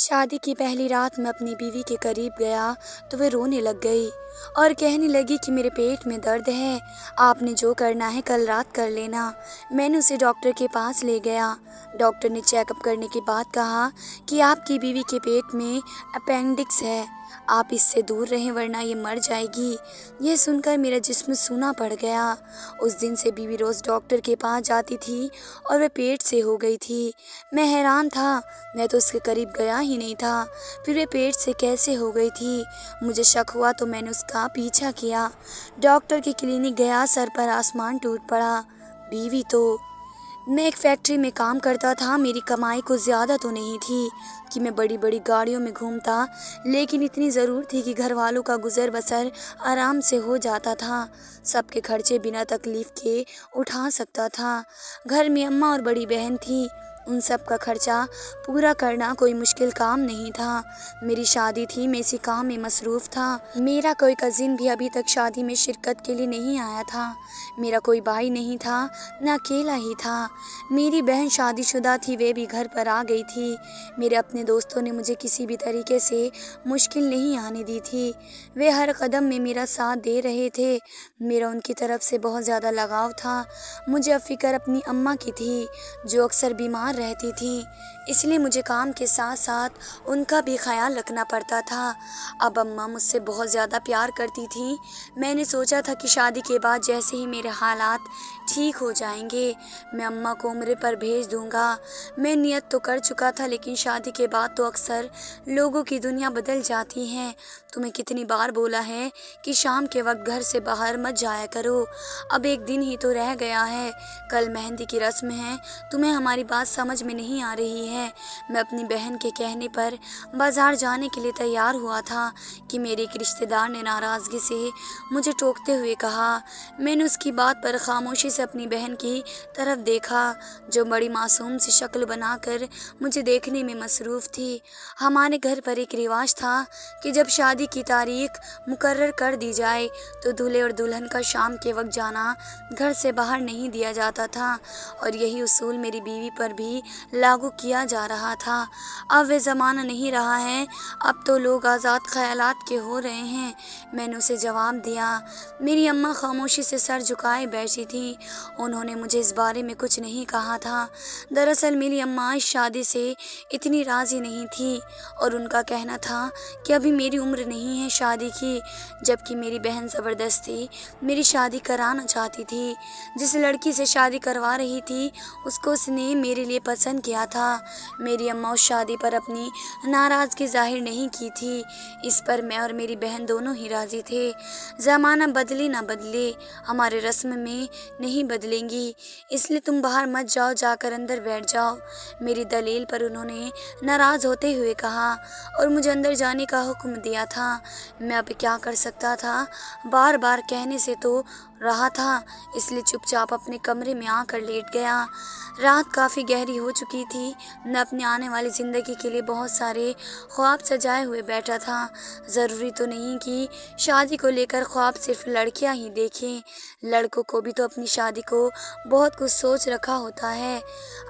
शादी की पहली रात मैं अपनी बीवी के करीब गया तो वह रोने लग गई और कहने लगी कि मेरे पेट में दर्द है, आपने जो करना है कल रात कर लेना। मैंने उसे डॉक्टर के पास ले गया। डॉक्टर ने चेकअप करने के बाद कहा कि आपकी बीवी के पेट में अपेंडिक्स है, आप इससे दूर रहें वरना ये मर जाएगी। यह सुनकर मेरा जिस्म सूना पड़ गया। उस दिन से बीवी रोज़ डॉक्टर के पास जाती थी और वह पेट से हो गई थी। मैं हैरान था, मैं तो उसके करीब गया ही नहीं था, फिर वह पेट से कैसे हो गई थी। मुझे शक हुआ तो मैंने उसका पीछा किया। डॉक्टर की क्लिनिक गया, सर पर आसमान टूट पड़ा। बीवी तो मैं एक फैक्ट्री में काम करता था, मेरी कमाई कुछ ज़्यादा तो नहीं थी कि मैं बड़ी बड़ी गाड़ियों में घूमता, लेकिन इतनी ज़रूर थी कि घर वालों का गुज़र बसर आराम से हो जाता था। सबके खर्चे बिना तकलीफ़ के उठा सकता था। घर में अम्मा और बड़ी बहन थी, उन सब का खर्चा पूरा करना कोई मुश्किल काम नहीं था। मेरी शादी थी, मैं इसी काम में मसरूफ़ था। मेरा कोई कज़िन भी अभी तक शादी में शिरकत के लिए नहीं आया था। मेरा कोई भाई नहीं था, न अकेला ही था। मेरी बहन शादीशुदा थी, वे भी घर पर आ गई थी। मेरे अपने दोस्तों ने मुझे किसी भी तरीके से मुश्किल नहीं आने दी थी। वे हर कदम में मेरा साथ दे रहे थे। मेरा उनकी तरफ से बहुत ज़्यादा लगाव था। मुझे अब फ़िक्र अपनी अम्मा की थी, जो अक्सर बीमार रहती थी, इसलिए मुझे काम के साथ साथ उनका भी ख्याल रखना पड़ता था। अब अम्मा मुझसे बहुत ज़्यादा प्यार करती थी। मैंने सोचा था कि शादी के बाद जैसे ही मेरे हालात ठीक हो जाएंगे, मैं अम्मा को उम्र पर भेज दूंगा। मैं नियत तो कर चुका था, लेकिन शादी के बाद तो अक्सर लोगों की दुनिया बदल जाती है। तुम्हें कितनी बार बोला है कि शाम के वक्त घर से बाहर मत जाया करो। अब एक दिन ही तो रह गया है, कल मेहंदी की रस्म है। तुम्हें हमारी बात समझ में नहीं आ रही है। मैं अपनी बहन के कहने पर बाजार जाने के लिए तैयार हुआ था कि मेरे एक रिश्तेदार ने नाराज़गी से मुझे टोकते हुए कहा। मैंने उसकी बात पर खामोशी से अपनी बहन की तरफ देखा, जो बड़ी मासूम सी शक्ल बनाकर मुझे देखने में मसरूफ़ थी। हमारे घर पर एक रिवाज था कि जब शादी की तारीख मुकर्रर कर दी जाए तो दूल्हे और दुल्हन का शाम के वक्त जाना घर से बाहर नहीं दिया जाता था, और यही उसूल मेरी बीवी पर भी लागू किया जा रहा था। अब वे ज़माना नहीं रहा है, अब तो लोग आज़ाद ख़यालात के हो रहे हैं। मैंने उसे जवाब दिया। मेरी अम्मा खामोशी से सर झुकाए बैठी थी। उन्होंने मुझे इस बारे में कुछ नहीं कहा था। दरअसल मेरी अम्मा इस शादी से इतनी राज़ी नहीं थी और उनका कहना था कि अभी मेरी उम्र नहीं है शादी की, जबकि मेरी बहन ज़बरदस्ती मेरी शादी कराना चाहती थी। जिस लड़की से शादी करवा रही थी उसको उसने मेरे लिए पसंद किया था। मेरी अम्मा उस शादी पर अपनी नाराज़गी जाहिर नहीं की थी। इस पर मैं और मेरी बहन दोनों ही राज़ी थे। ज़माना बदले ना बदले, हमारे रस्म में नहीं बदलेंगी, इसलिए तुम बाहर मत जाओ, जाकर अंदर बैठ जाओ। मेरी दलील पर उन्होंने नाराज़ होते हुए कहा और मुझे अंदर जाने का हुक्म दिया था। मैं अब क्या कर सकता था, बार बार कहने से तो रहा था, इसलिए चुपचाप अपने कमरे में आकर लेट गया। रात काफ़ी गहरी हो चुकी थी। मैं अपनी आने वाली ज़िंदगी के लिए बहुत सारे ख्वाब सजाए हुए बैठा था। ज़रूरी तो नहीं कि शादी को लेकर ख्वाब सिर्फ लड़कियां ही देखें, लड़कों को भी तो अपनी शादी को बहुत कुछ सोच रखा होता है।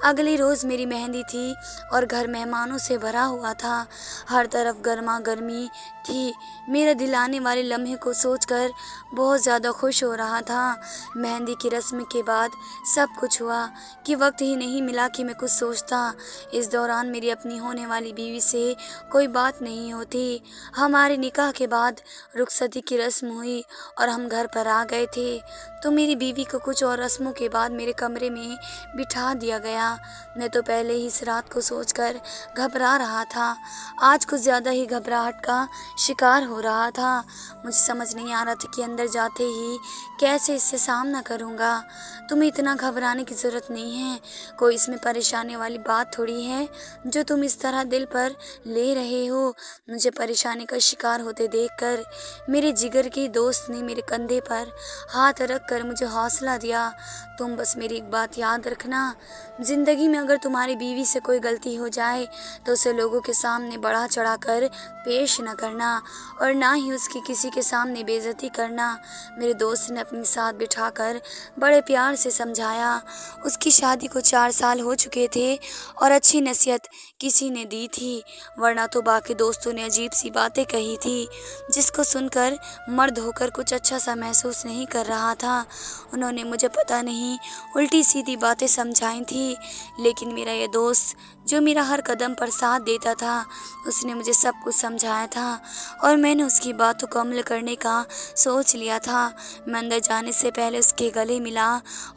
अगली रोज़ मेरी मेहंदी थी और घर मेहमानों से भरा हुआ था। हर तरफ गर्मा गर्मी थी। मेरा दिल आने वाले लम्हे को सोचकर बहुत ज़्यादा खुश हो रहा था। मेहंदी की रस्म के बाद सब कुछ हुआ कि वक्त ही नहीं मिला कि मैं कुछ सोचता। इस दौरान मेरी अपनी होने वाली बीवी से कोई बात नहीं होती। हमारे निकाह के बाद रुखसती की रस्म हुई और हम घर पर आ गए थे, तो मेरी बीवी को कुछ और रस्मों के बाद मेरे कमरे में बिठा दिया गया। मैं तो पहले ही इस रात को सोचकर घबरा रहा था, आज कुछ ज़्यादा ही घबराहट का शिकार हो रहा था। मुझे समझ नहीं आ रहा था कि अंदर जाते ही कैसे इससे सामना करूँगा। तुम्हें इतना घबराने की ज़रूरत नहीं है, कोई इसमें परेशानी वाली बात थोड़ी है जो तुम इस तरह दिल पर ले रहे हो। मुझे परेशानी का शिकार होते देखकर मेरे जिगर के दोस्त ने मेरे कंधे पर हाथ रख कर मुझे हौसला दिया। तुम बस मेरी एक बात याद रखना, ज़िंदगी में अगर तुम्हारी बीवी से कोई गलती हो जाए तो उसे लोगों के सामने बढ़ा चढ़ा कर पेश न करना और ना ही उसकी किसी के सामने बेइज्जती करना। मेरे दोस्त ने अपने साथ बिठाकर बड़े प्यार से समझाया। उसकी शादी को 4 साल हो चुके थे और अच्छी नसीहत किसी ने दी थी, वरना तो बाकी दोस्तों ने अजीब सी बातें कही थी जिसको सुनकर मर्द होकर कुछ अच्छा सा महसूस नहीं कर रहा था। उन्होंने मुझे पता नहीं उल्टी सीधी बातें समझाई थी, लेकिन मेरा ये दोस्त जो मेरा हर कदम पर साथ देता था, उसने मुझे सब कुछ समझाया था और मैंने उसकी बातों को अमल करने का सोच लिया था। मैं अंदर जाने से पहले उसके गले मिला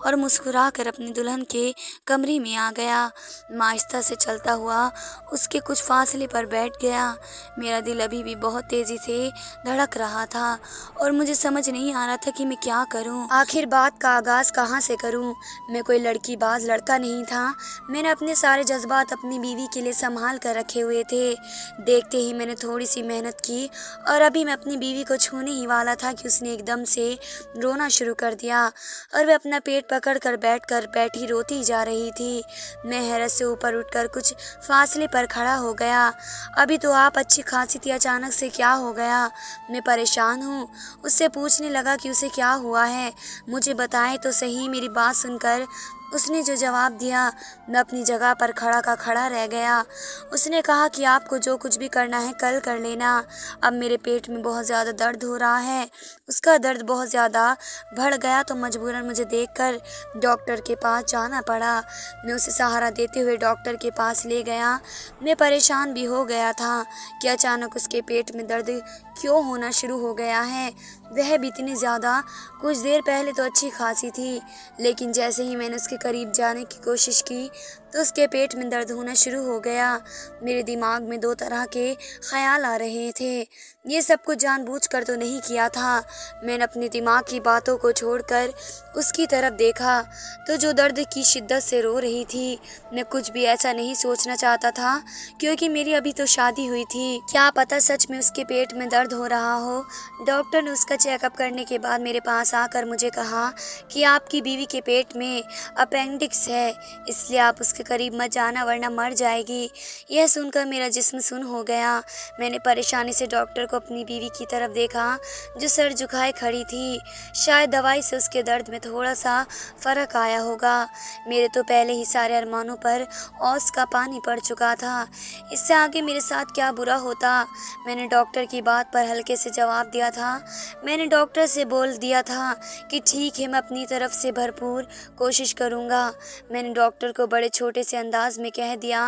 और मुस्कुरा कर अपनी दुल्हन के कमरे में आ गया। मैं आहिस्ता से चलता हुआ उसके कुछ फासले पर बैठ गया। मेरा दिल अभी भी बहुत तेज़ी से धड़क रहा था और मुझे समझ नहीं आ रहा था कि मैं क्या करूं। आखिर बात का आगाज़ कहाँ से करूं। मैं कोई लड़कीबाज लड़का नहीं था। मैंने अपने सारे जज्बात अपनी बीवी के लिए संभाल कर रखे हुए थे। देखते ही मैंने थोड़ी सी मेहनत की और अभी मैं अपनी बीवी को छूने ही वाला था कि उसने एकदम से रोना शुरू कर दिया और वह अपना पेट पकड़ कर बैठी रोती जा रही थी। मैं हैरत से ऊपर उठकर कुछ फासले पर खड़ा हो गया। अभी तो आप अच्छी खासी थी, अचानक से क्या हो गया? मैं परेशान हूँ। उससे पूछने लगा कि उसे क्या हुआ है, मुझे बताए तो सही। मेरी बात सुनकर उसने जो जवाब दिया, मैं अपनी जगह पर खड़ा का खड़ा रह गया। उसने कहा कि आपको जो कुछ भी करना है कल कर लेना। अब मेरे पेट में बहुत ज़्यादा दर्द हो रहा है। उसका दर्द बहुत ज़्यादा बढ़ गया तो मजबूरन मुझे देखकर डॉक्टर के पास जाना पड़ा। मैं उसे सहारा देते हुए डॉक्टर के पास ले गया। मैं परेशान भी हो गया था कि अचानक उसके पेट में दर्द क्यों होना शुरू हो गया है। वह भी इतनी ज़्यादा, कुछ देर पहले तो अच्छी खासी थी, लेकिन जैसे ही मैंने उसके करीब जाने की कोशिश की तो उसके पेट में दर्द होना शुरू हो गया। मेरे दिमाग में 2 तरह के ख्याल आ रहे थे। ये सब कुछ जानबूझकर तो नहीं किया था। मैंने अपने दिमाग की बातों को छोड़कर उसकी तरफ देखा तो जो दर्द की शिद्दत से रो रही थी। मैं कुछ भी ऐसा नहीं सोचना चाहता था क्योंकि मेरी अभी तो शादी हुई थी। क्या पता सच में उसके पेट में दर्द हो रहा हो। डॉक्टर ने उसका चेकअप करने के बाद मेरे पास आकर मुझे कहा कि आपकी बीवी के पेट में अपेंडिक्स है, इसलिए आप उसके करीब मत जाना वरना मर जाएगी। यह सुनकर मेरा जिस्म सुन्न हो गया। मैंने परेशानी से डॉक्टर को अपनी बीवी की तरफ देखा जो सर झुकाए खड़ी थी। शायद दवाई से उसके दर्द में थोड़ा सा फ़र्क आया होगा। मेरे तो पहले ही सारे अरमानों पर औस का पानी पड़ चुका था। इससे आगे मेरे साथ क्या बुरा होता। मैंने डॉक्टर की बात पर हल्के से जवाब दिया था। मैंने डॉक्टर से बोल दिया था कि ठीक है, मैं अपनी तरफ से भरपूर कोशिश करूँगा। मैंने डॉक्टर को बड़े छोटे से अंदाज में कह दिया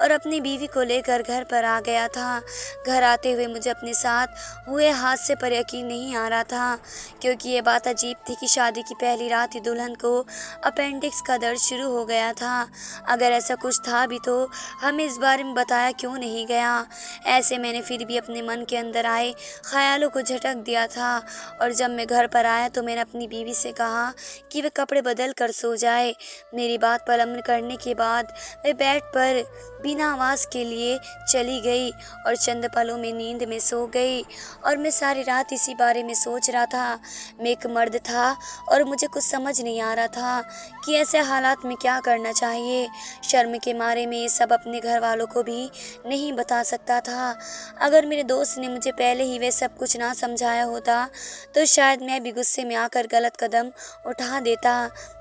और अपनी बीवी को लेकर घर पर आ गया था। घर आते हुए मुझे अपने साथ हुए हादसे पर यकीन नहीं आ रहा था क्योंकि ये बात अजीब थी कि शादी की पहली रात ही दुल्हन को अपेंडिक्स का दर्द शुरू हो गया था। अगर ऐसा कुछ था भी तो हमें इस बारे में बताया क्यों नहीं गया। ऐसे मैंने फिर भी अपने मन के अंदर आए ख्यालों को झटक दिया था और जब मैं घर पर आया तो मैंने अपनी बीवी से कहा कि वह कपड़े बदल कर सो जाए। मेरी बात पर अमल करने के बाद वह बेड पर बिना आवाज़ के लिए चली गई और चंद पलों में नींद में सो गई। और मैं सारी रात इसी बारे में सोच रहा था। मैं एक मर्द था और मुझे कुछ समझ नहीं आ रहा था कि ऐसे हालात में क्या करना चाहिए। शर्म के मारे में ये सब अपने घर वालों को भी नहीं बता सकता था। अगर मेरे दोस्त ने मुझे पहले ही वह सब कुछ ना समझाया होता तो शायद मैं भी गुस्से में आकर गलत कदम उठा देता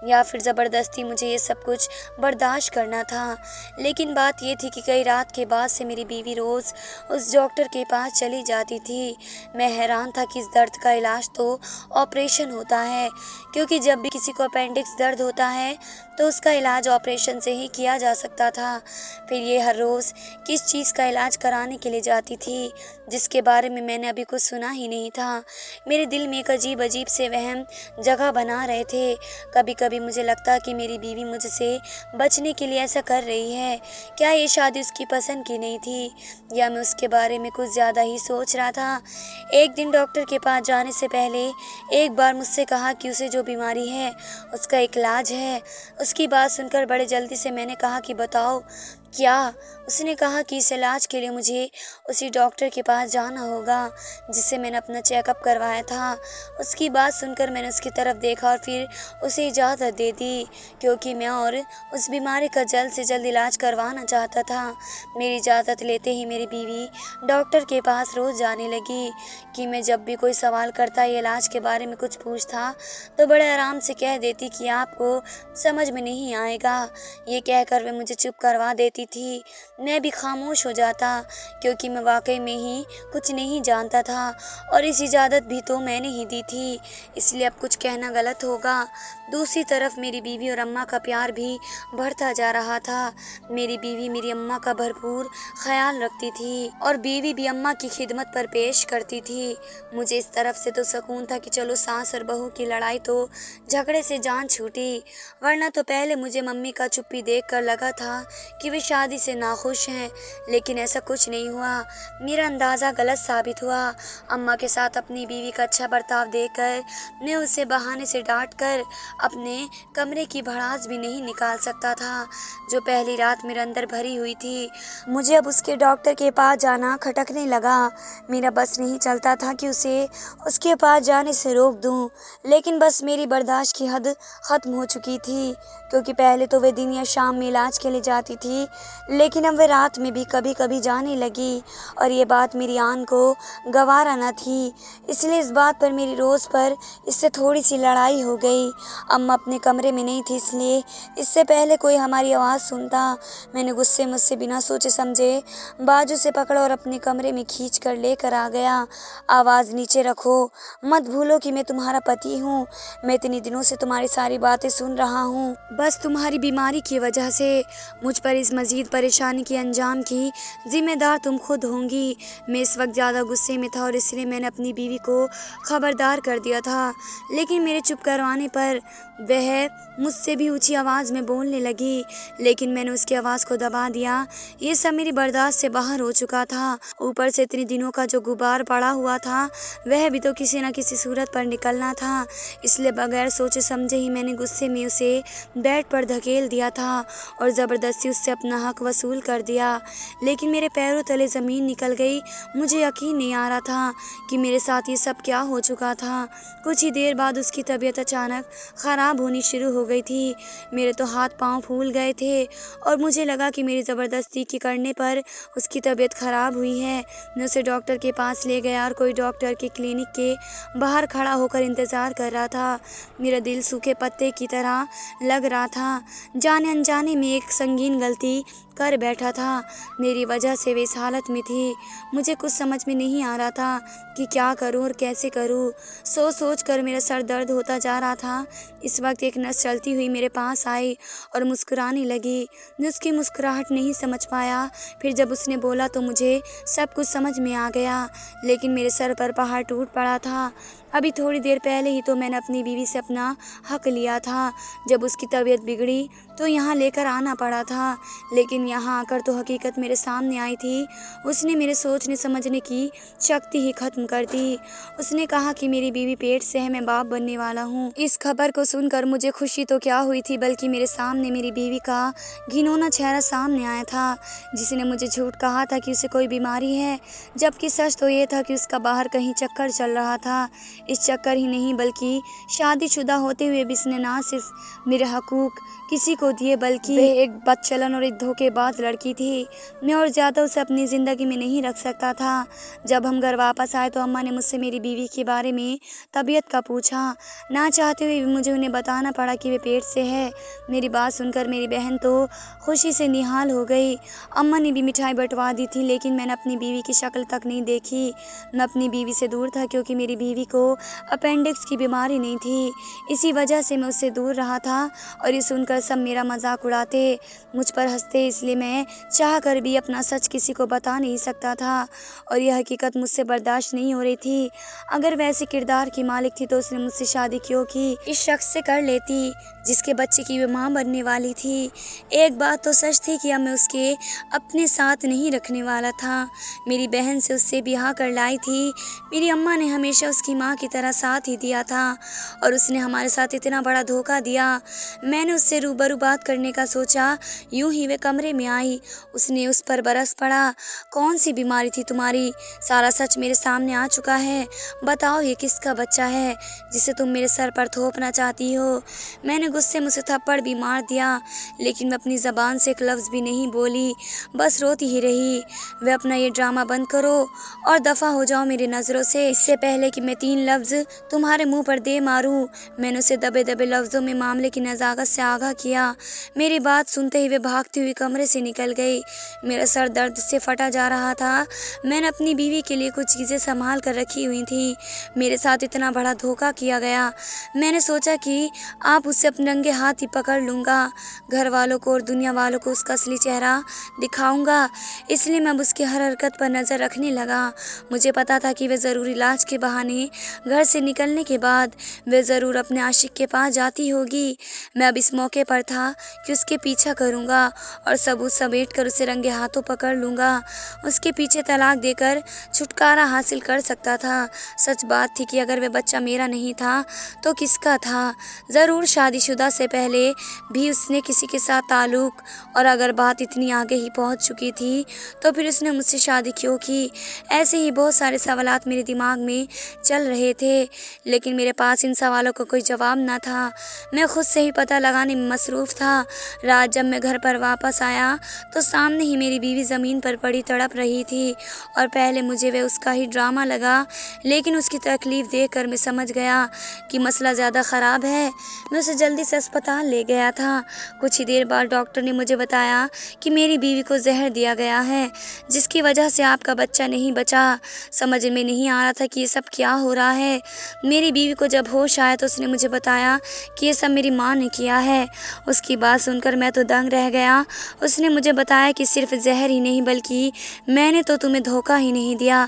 या फिर ज़बरदस्ती मुझे ये सब कुछ बर्दाश्त करना था। लेकिन बात ये थी कि कई रात के बाद से मेरी बीवी रोज़ उस डॉक्टर के पास चली जाती थी। मैं हैरान था कि इस दर्द का इलाज तो ऑपरेशन होता है, क्योंकि जब भी किसी को अपेंडिक्स दर्द होता है तो उसका इलाज ऑपरेशन से ही किया जा सकता था। फिर ये हर रोज़ किस चीज़ का इलाज कराने के लिए जाती थी जिसके बारे में मैंने अभी कुछ सुना ही नहीं था। मेरे दिल में एक अजीब अजीब से वहम जगह बना रहे थे। कभी कभी मुझे लगता कि मेरी बीवी मुझसे बचने के लिए ऐसा कर रही है। क्या ये शादी उसकी पसंद की नहीं थी या मैं उसके बारे में कुछ ज़्यादा ही सोच रहा था। एक दिन डॉक्टर के पास जाने से पहले एक बार मुझसे कहा कि उसे जो बीमारी है उसका एक इलाज है। उसकी बात सुनकर बड़े जल्दी से मैंने कहा कि बताओ क्या? उसने कहा कि इस इलाज के लिए मुझे उसी डॉक्टर के पास जाना होगा जिससे मैंने अपना चेकअप करवाया था। उसकी बात सुनकर मैंने उसकी तरफ देखा और फिर उसे इजाज़त दे दी, क्योंकि मैं और उस बीमारी का जल्द से जल्द इलाज करवाना चाहता था। मेरी इजाज़त लेते ही मेरी बीवी डॉक्टर के पास रोज़ जाने लगी कि मैं जब भी कोई सवाल करता या इलाज के बारे में कुछ पूछता तो बड़े आराम से कह देती कि आपको समझ में नहीं आएगा। ये कहकर वे मुझे चुप करवा देती थी। मैं भी खामोश हो जाता, क्योंकि मैं वाकई में ही कुछ नहीं जानता था और इस इजाज़त भी तो मैंने ही दी थी, इसलिए अब कुछ कहना गलत होगा। दूसरी तरफ मेरी बीवी और अम्मा का प्यार भी बढ़ता जा रहा था। मेरी बीवी मेरी अम्मा का भरपूर ख्याल रखती थी और बीवी भी अम्मा की खिदमत पर पेश करती थी। मुझे इस तरफ से तो सुकून था कि चलो सास और बहू की लड़ाई तो झगड़े से जान छूटी, वरना तो पहले मुझे मम्मी का चुप्पी देखकर लगा था कि वे शादी से नाखुश हैं, लेकिन ऐसा कुछ नहीं हुआ। मेरा अंदाज़ा गलत साबित हुआ। अम्मा के साथ अपनी बीवी का अच्छा बर्ताव देखकर मैं उसे बहाने से डांट कर अपने कमरे की भड़ास भी नहीं निकाल सकता था, जो पहली रात मेरे अंदर भरी हुई थी। मुझे अब उसके डॉक्टर के पास जाना खटकने लगा। मेरा बस नहीं चलता था कि उसे उसके पास जाने से रोक दूं, लेकिन बस मेरी बर्दाश्त की हद ख़त्म हो चुकी थी, क्योंकि पहले तो वे दिन या शाम में इलाज के लिए जाती थी, लेकिन अब वे रात में भी कभी कभी जाने लगी और ये बात मेरी आन को गवारा न थी। इसलिए इस बात पर मेरी रोज़ पर इससे थोड़ी सी लड़ाई हो गई। अम्मा अपने कमरे में नहीं थी, इसलिए इससे पहले कोई हमारी आवाज़ सुनता, मैंने गुस्से मुझसे बिना सोचे समझे बाजू से पकड़ा और अपने कमरे में खींच कर लेकर आ गया। आवाज़ नीचे रखो, मत भूलो कि मैं तुम्हारा पति हूँ। मैं इतने दिनों से तुम्हारी सारी बातें सुन रहा हूँ। बस तुम्हारी बीमारी की वजह से मुझ पर इस मज़ीद परेशानी के अंजाम की जिम्मेदार तुम खुद होंगी। मैं इस वक्त ज़्यादा गुस्से में था और इसलिए मैंने अपनी बीवी को खबरदार कर दिया था, लेकिन मेरे चुप करवाने पर वह मुझसे भी ऊंची आवाज़ में बोलने लगी, लेकिन मैंने उसकी आवाज़ को दबा दिया। ये सब मेरी बर्दाश्त से बाहर हो चुका था। ऊपर से इतने दिनों का जो गुबार पड़ा हुआ था वह भी तो किसी न किसी सूरत पर निकलना था, इसलिए बगैर सोचे समझे ही मैंने गुस्से में उसे बेड पर धकेल दिया था और ज़बरदस्ती उससे अपना हक वसूल कर दिया। लेकिन मेरे पैरों तले ज़मीन निकल गई। मुझे यकीन नहीं आ रहा था कि मेरे साथ ये सब क्या हो चुका था। कुछ ही देर बाद उसकी तबीयत अचानक ख़राब होनी शुरू हो गई थी। मेरे तो हाथ पांव फूल गए थे और मुझे लगा कि मेरी ज़बरदस्ती के करने पर उसकी तबीयत ख़राब हुई है। मैं उसे डॉक्टर के पास ले गया और कोई डॉक्टर के क्लिनिक के बाहर खड़ा होकर इंतज़ार कर रहा था। मेरा दिल सूखे पत्ते की तरह लग रहा था। जाने अनजाने में एक संगीन गलती कर बैठा था। मेरी वजह से वे इस हालत में थी। मुझे कुछ समझ में नहीं आ रहा था कि क्या करूं और कैसे करूं। सोच कर मेरा सर दर्द होता जा रहा था। इस वक्त एक नर्स चलती हुई मेरे पास आई और मुस्कुराने लगी। मैं उसकी मुस्कुराहट नहीं समझ पाया। फिर जब उसने बोला तो मुझे सब कुछ समझ में आ गया, लेकिन मेरे सर पर पहाड़ टूट पड़ा था। अभी थोड़ी देर पहले ही तो मैंने अपनी बीवी से अपना हक लिया था। जब उसकी तबीयत बिगड़ी तो यहाँ लेकर आना पड़ा था, लेकिन यहाँ आकर तो हकीकत मेरे सामने आई थी। उसने मेरे सोचने समझने की शक्ति ही खत्म कर दी। उसने कहा कि मेरी बीवी पेट से है, मैं बाप बनने वाला हूँ। इस खबर को सुनकर मुझे खुशी तो क्या हुई थी, बल्कि मेरे सामने मेरी बीवी का घिनौना चेहरा सामने आया था, जिसने मुझे झूठ कहा था कि उसे कोई बीमारी है, जबकि सच तो ये था कि उसका बाहर कहीं चक्कर चल रहा था। इस चक्कर ही नहीं बल्कि शादीशुदा होते हुए भी इसने ना सिर्फ मेरे हकूक किसी को दिए, बल्कि वह एक बदचलन और एक धोखेबाज लड़की थी। मैं और ज़्यादा उसे अपनी ज़िंदगी में नहीं रख सकता था। जब हम घर वापस आए तो अम्मा ने मुझसे मेरी बीवी के बारे में तबीयत का पूछा। ना चाहते हुए भी मुझे उन्हें बताना पड़ा कि वे पेट से है। मेरी बात सुनकर मेरी बहन तो खुशी से निहाल हो गई। अम्मा ने भी मिठाई बंटवा दी थी, लेकिन मैंने अपनी बीवी की शक्ल तक नहीं देखी। मैं अपनी बीवी से दूर था, क्योंकि मेरी बीवी को अपेंडिक्स की बीमारी नहीं थी। इसी वजह से मैं उससे दूर रहा था और ये सुनकर सब मेरा मजाक उड़ाते, मुझ पर हंसते। इसलिए मैं चाह कर भी अपना सच किसी को बता नहीं सकता था और यह हकीकत मुझसे बर्दाश्त नहीं हो रही थी। अगर वैसे किरदार की मालिक थी तो उसने मुझसे शादी क्यों की? इस शख्स से कर लेती जिसके बच्चे की वो माँ बनने वाली थी। एक बात तो सच थी कि अब मैं उसके अपने साथ नहीं रखने वाला था। मेरी बहन से उससे ब्याह कर लाई थी। मेरी अम्मा ने हमेशा उसकी माँ की तरह साथ ही दिया था और उसने हमारे साथ इतना बड़ा धोखा दिया। मैंने उससे रूबरू बात करने का सोचा, यूं ही वे कमरे में आई। उसने उस पर बरस पड़ा। कौन सी बीमारी थी तुम्हारी? सारा सच मेरे सामने आ चुका है। बताओ ये किसका बच्चा है जिसे तुम मेरे सर पर थोपना चाहती हो? मैंने गुस्से में उसे थप्पड़ भी मार दिया, लेकिन मैं अपनी ज़बान से एक लफ्ज़ भी नहीं बोली, बस रोती ही रही। वे अपना ये ड्रामा बंद करो और दफ़ा हो जाओ मेरी नज़रों से, इससे पहले कि मैं 3 लफ्ज़ तुम्हारे मुंह पर दे मारूं। मैंने उसे दबे दबे लफ्ज़ों में मामले की नज़ाकत से आगाह किया। मेरी बात सुनते ही वे भागती हुई कमरे से निकल गई। मेरा सर दर्द से फटा जा रहा था। मैंने अपनी बीवी के लिए कुछ चीज़ें संभाल कर रखी हुई थी। मेरे साथ इतना बड़ा धोखा किया गया। मैंने सोचा कि आप उससे अपने नंगे हाथ ही पकड़ लूँगा, घर वालों को और दुनिया वालों को उसका असली चेहरा दिखाऊंगा। इसलिए मैं अब उसकी हर हरकत पर नज़र रखने लगा। मुझे पता था कि वे ज़रूरी इलाज के बहाने घर से निकलने के बाद वे ज़रूर अपने आशिक के पास जाती होगी। मैं अब इस मौके पर था कि उसके पीछा करूँगा और सबूत समेट कर उसे रंगे हाथों पकड़ लूँगा। उसके पीछे तलाक देकर छुटकारा हासिल कर सकता था। सच बात थी कि अगर वह बच्चा मेरा नहीं था तो किसका था? ज़रूर शादीशुदा से पहले भी उसने किसी के साथ ताल्लुक़, और अगर बात इतनी आगे ही पहुंच चुकी थी तो फिर उसने मुझसे शादी क्यों की? ऐसे ही बहुत सारे सवालात मेरे दिमाग में चल रहे थे, लेकिन मेरे पास इन सवालों का कोई जवाब न था। मैं खुद से ही पता लगाने में मसरूफ़ था। रात जब मैं घर पर वापस आया तो सामने ही मेरी बीवी ज़मीन पर पड़ी तड़प रही थी, और पहले मुझे वह उसका ही ड्रामा लगा, लेकिन उसकी तकलीफ़ देखकर मैं समझ गया कि मसला ज़्यादा ख़राब है। मैं उसे जल्दी से अस्पताल ले गया था। कुछ ही देर बाद डॉक्टर ने मुझे बताया कि मेरी बीवी को जहर दिया गया है, जिसकी वजह से आपका बच्चा नहीं बचा। समझ में नहीं आ रहा था कि ये सब क्या हो रहा है। मेरी बीवी को जब होश आया तो उसने मुझे बताया कि ये सब मेरी माँ ने किया है। उसकी बात सुनकर मैं तो दंग रह गया। उसने मुझे बताया कि सिर्फ जहर ही नहीं, बल्कि मैंने तो तुम्हें धोखा ही नहीं दिया।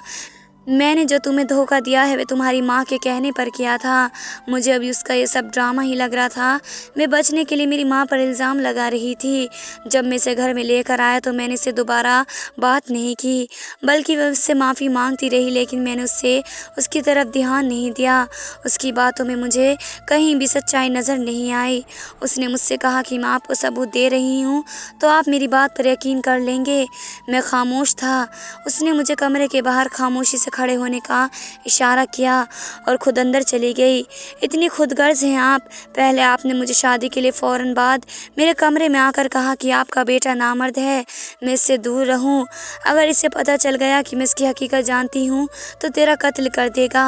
मैंने जो तुम्हें धोखा दिया है वे तुम्हारी माँ के कहने पर किया था। मुझे अभी उसका ये सब ड्रामा ही लग रहा था। मैं बचने के लिए मेरी माँ पर इल्ज़ाम लगा रही थी। जब मैं इसे घर में लेकर आया तो मैंने इससे दोबारा बात नहीं की, बल्कि वह उससे माफ़ी मांगती रही, लेकिन मैंने उससे उसकी तरफ ध्यान नहीं दिया। उसकी बातों में मुझे कहीं भी सच्चाई नज़र नहीं आई। उसने मुझसे कहा कि मैं आपको सबूत दे रही हूँ तो आप मेरी बात पर यकीन कर लेंगे। मैं खामोश था। उसने मुझे कमरे के बाहर खामोशी से खड़े होने का इशारा किया और खुद अंदर चली गई। इतनी खुदगर्ज हैं आप। पहले आपने मुझे शादी के लिए फ़ौरन बाद मेरे कमरे में आकर कहा कि आपका बेटा नामर्द है, मैं इससे दूर रहूं। अगर इसे पता चल गया कि मैं इसकी हकीकत जानती हूं तो तेरा कत्ल कर देगा।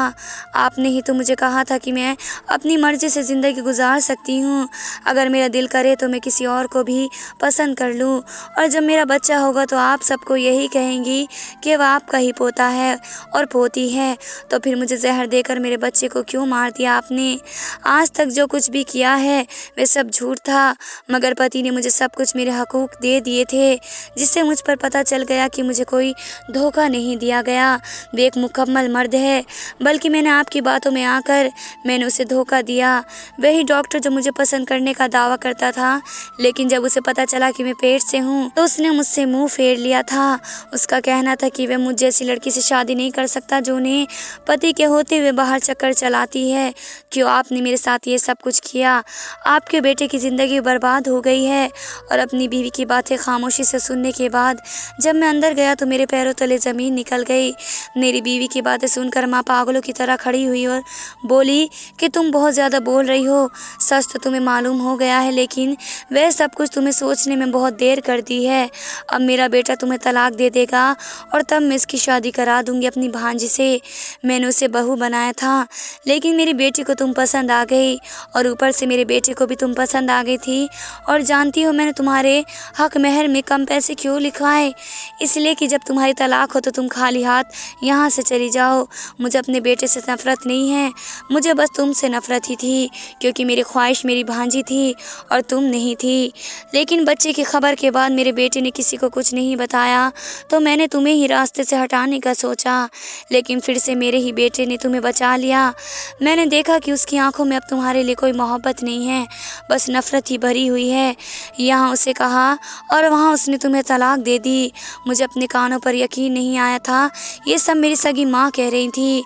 आपने ही तो मुझे कहा था कि मैं अपनी मर्ज़ी से ज़िंदगी गुजार सकती हूँ। अगर मेरा दिल करे तो मैं किसी और को भी पसंद कर लूँ, और जब मेरा बच्चा होगा तो आप सबको यही कहेंगी कि वह आपका ही पोता है और पोती है। तो फिर मुझे जहर देकर मेरे बच्चे को क्यों मार दिया आपने? आज तक जो कुछ भी किया है वे सब झूठ था, मगर पति ने मुझे सब कुछ मेरे हकूक़ दे दिए थे, जिससे मुझ पर पता चल गया कि मुझे कोई धोखा नहीं दिया गया। वे एक मुकम्मल मर्द है, बल्कि मैंने आपकी बातों में आकर मैंने उसे धोखा दिया। वही डॉक्टर जो मुझे पसंद करने का दावा करता था, लेकिन जब उसे पता चला कि मैं पेट से हूँ तो उसने मुझसे मुँह फेर लिया था। उसका कहना था कि वह मुझ जैसी लड़की से शादी नहीं कर सकता जो उन्हें पति के होते हुए बाहर चक्कर चलाती है। क्यों आपने मेरे साथ ये सब कुछ किया? आपके बेटे की ज़िंदगी बर्बाद हो गई है। और अपनी बीवी की बातें खामोशी से सुनने के बाद जब मैं अंदर गया तो मेरे पैरों तले ज़मीन निकल गई। मेरी बीवी की बातें सुनकर माँ पागलों की तरह खड़ी हुई और बोली कि तुम बहुत ज़्यादा बोल रही हो। सच तो तुम्हें मालूम हो गया है, लेकिन वह सब कुछ तुम्हें सोचने में बहुत देर कर दी है। अब मेरा बेटा तुम्हें तलाक दे देगा और तब मैं इसकी शादी करा दूंगी अपनी भांजी से। मैंने उसे बहू बनाया था, लेकिन मेरी बेटी को तुम पसंद आ गई, और ऊपर से मेरे बेटे को भी तुम पसंद आ गई थी। और जानती हो मैंने तुम्हारे हक महर में कम पैसे क्यों लिखवाए? इसलिए कि जब तुम्हारी तलाक हो तो तुम खाली हाथ यहाँ से चली जाओ। मुझे अपने बेटे से नफ़रत नहीं है, मुझे बस तुमसे नफ़रत ही थी, क्योंकि मेरी ख्वाहिश मेरी भांजी थी और तुम नहीं थी। लेकिन बच्चे की खबर के बाद मेरे बेटे ने किसी को कुछ नहीं बताया, तो मैंने तुम्हें ही रास्ते से हटाने का सोचा, लेकिन फिर से मेरे ही बेटे ने तुम्हें बचा लिया। मैंने देखा कि उसकी आंखों में अब तुम्हारे लिए कोई मोहब्बत नहीं है, बस नफ़रत ही भरी हुई है। यहाँ उसे कहा और वहाँ उसने तुम्हें तलाक दे दी। मुझे अपने कानों पर यकीन नहीं आया था। ये सब मेरी सगी माँ कह रही थी।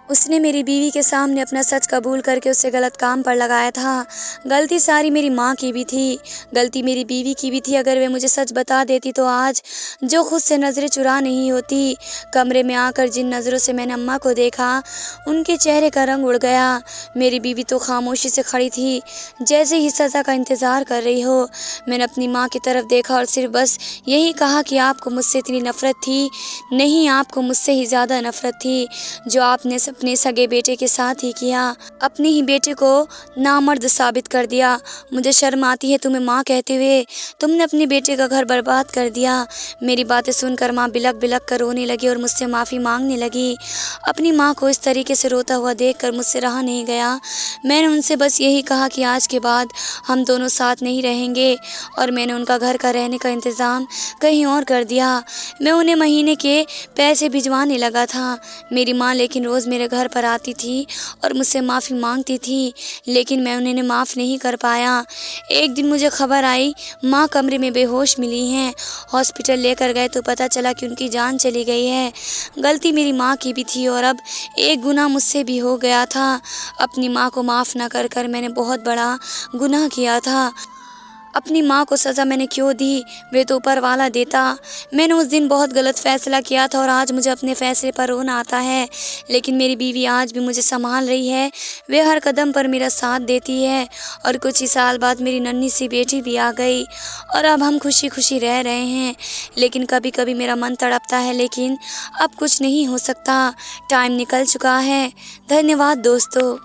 उसने मेरी बीवी के सामने अपना सच कबूल करके उसे गलत काम पर लगाया था। गलती सारी मेरी माँ की भी थी, गलती मेरी बीवी की भी थी। अगर वे मुझे सच बता देती तो आज जो खुद से नज़रें चुरा नहीं होती। कमरे में आकर जिन नज़रों से मैंने अम्मा को देखा, उनके चेहरे का रंग उड़ गया। मेरी बीवी तो खामोशी से खड़ी थी, जैसे ही सज़ा का इंतज़ार कर रही हो। मैंने अपनी माँ की तरफ देखा और सिर्फ बस यही कहा कि आपको मुझसे इतनी नफ़रत थी? नहीं, आपको मुझसे ही ज़्यादा नफ़रत थी, जो आपने अपने सगे बेटे के साथ ही किया। अपने ही बेटे को नामर्द साबित कर दिया। मुझे शर्म आती है तुम्हें माँ कहते हुए। तुमने अपने बेटे का घर बर्बाद कर दिया। मेरी बातें सुनकर माँ बिलक बिलक कर रोने लगी और मुझसे माफ़ी मांगने लगी। अपनी माँ को इस तरीके से रोता हुआ देखकर मुझसे रहा नहीं गया। मैंने उनसे बस यही कहा कि आज के बाद हम दोनों साथ नहीं रहेंगे, और मैंने उनका घर का रहने का इंतज़ाम कहीं और कर दिया। मैं उन्हें महीने के पैसे भिजवाने लगा था। मेरी माँ लेकिन रोज़ मेरे घर पर आती थी और मुझसे माफ़ी मांगती थी, लेकिन मैं उन्हें माफ़ नहीं कर पाया। एक दिन मुझे खबर आई माँ कमरे में बेहोश मिली हैं। हॉस्पिटल लेकर गए तो पता चला कि उनकी जान चली गई है। गलती मेरी माँ की भी थी और अब एक गुनाह मुझसे भी हो गया था। अपनी माँ को माफ़ न कर कर मैंने बहुत बड़ा गुनाह किया था। अपनी माँ को सज़ा मैंने क्यों दी? वे तो ऊपर वाला देता। मैंने उस दिन बहुत गलत फ़ैसला किया था और आज मुझे अपने फ़ैसले पर रोना आता है। लेकिन मेरी बीवी आज भी मुझे संभाल रही है। वे हर कदम पर मेरा साथ देती है और कुछ ही साल बाद मेरी नन्ही सी बेटी भी आ गई और अब हम खुशी खुशी रह रहे हैं। लेकिन कभी कभी मेरा मन तड़पता है, लेकिन अब कुछ नहीं हो सकता। टाइम निकल चुका है। धन्यवाद दोस्तों।